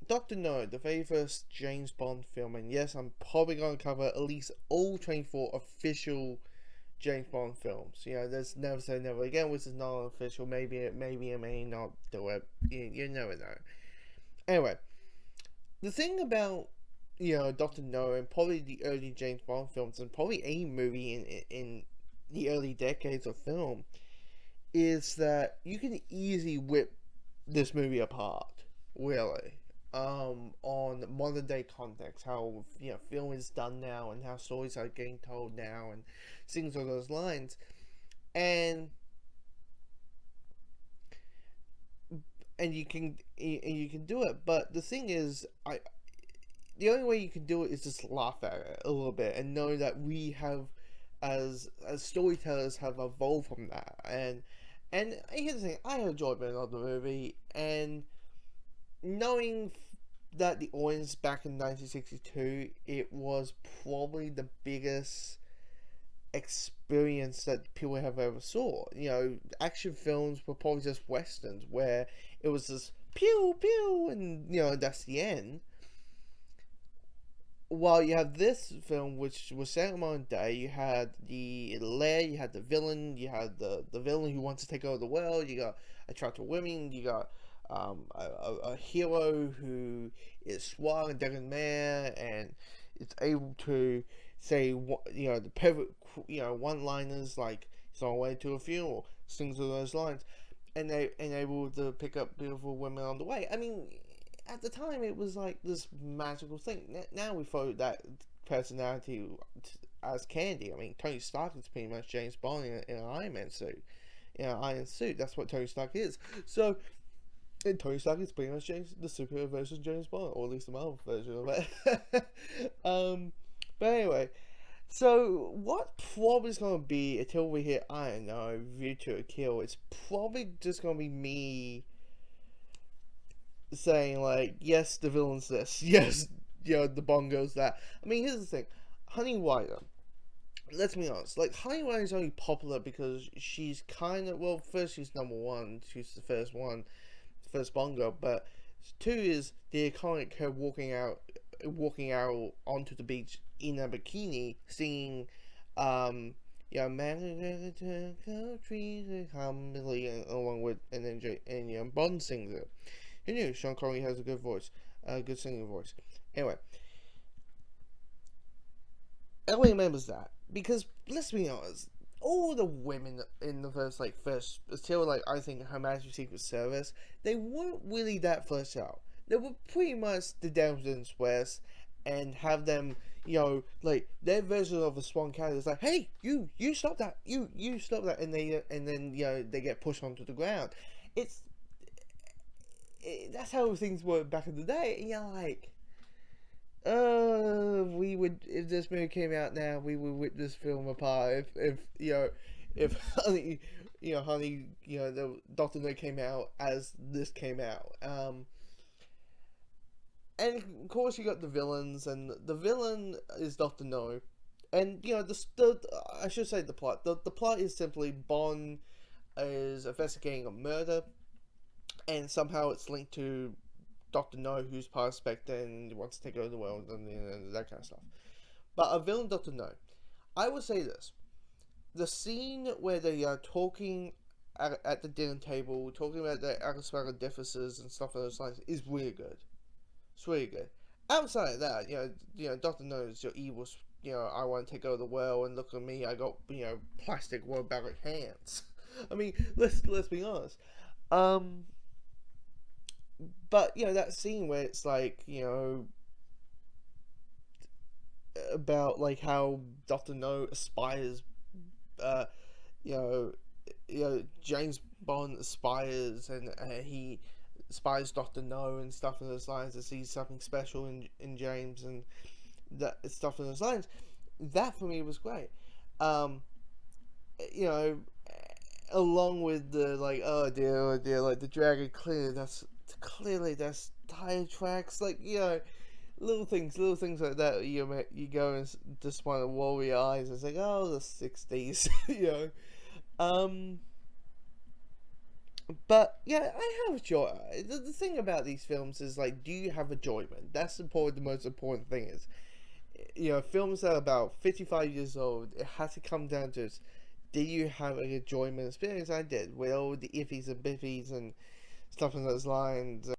Dr. No, the very first James Bond film, and yes, I'm probably going to cover at least all 24 official James Bond films. There's Never Say Never Again, which is not official. Maybe it may not do it. You never know. Anyway, the thing about Dr. No and probably the early James Bond films and probably any movie in the early decades of film is that you can easily whip this movie apart, really, on modern day context, how film is done now and how stories are getting told now and things along those lines, and you can do it. But the thing is, the only way you can do it is just laugh at it a little bit and know that we have, as storytellers, have evolved from that. And here's the thing: I enjoyed being on the movie, and knowing that the audience back in 1962, it was probably the biggest experience that people have ever saw. Action films were probably just westerns where it was just pew pew and that's the end. While you have this film, which was set in modern day, you had the lair, you had the villain, you had the villain who wants to take over the world, you got attractive women, you got a hero who is suave and debonair and is able to say the perfect one-liners like "It's on the way to a funeral," things of those lines, and able to pick up beautiful women on the way. I mean, at the time it was like this magical thing. Now we follow that personality as candy. I mean, Tony Stark is pretty much James Bond in an Iron Man suit, iron suit. That's what Tony Stark is. So. And Tony Stark is pretty much the superhero version of James Bond, or at least the Marvel version of it. But anyway, so what probably is going to be, until we hit, I don't know, View to a Kill, it's probably just going to be me saying, like, yes, the villain's this, yes, the bongo's that. I mean, here's the thing, Honey Ryder, let's be honest, like, Honey Ryder is only popular because she's kind of, well, first she's number one, she's the first bongo, but two is the iconic her walking out onto the beach in a bikini singing man along with, and then Bond sings it. Who knew Sean Connery has a good voice, a good singing voice? Anyway, everybody remembers that because let's be honest, all the women in the first until like I think Her Majesty's Secret Service, they weren't really that fleshed out. They were pretty much the damsels West, and have them, like their version of a swan cat is like, hey, you stop that, you stop that, and then they get pushed onto the ground. That's how things were back in the day, and you're like, we would, if this movie came out now, we would rip this film apart. If Honey, the Dr. No came out as this came out. And of course you got the villains, and the villain is Dr. No. And, I should say the plot. The plot is simply Bond is investigating a murder, and somehow it's linked to Dr. No, who's part of Spectre and wants to take over the world and that kind of stuff. But a villain, Dr. No. I would say this. The scene where they are talking at the dinner table, talking about their aristocratic differences and stuff along those lines, is really good. It's really good. Outside of that, Dr. No is your evil, I want to take over the world, and look at me, I got, plastic robotic hands. I mean, let's be honest. But, that scene where it's like, about, like, how Dr. No aspires, James Bond aspires, and he aspires Dr. No and stuff in those lines, to see something special in James, and that stuff in those lines. That, for me, was great. Along with the, like, oh dear, like, the dragon, clearly that's tire tracks, like, little things like that. You go and just want to roll your eyes and say, oh, the 60s. But yeah, I have joy. The thing about these films is like, do you have enjoyment? That's the most important thing is, films that are about 55 years old. It has to come down to, did you have an enjoyment experience? I did with all the iffies and biffies and stuff in those lines.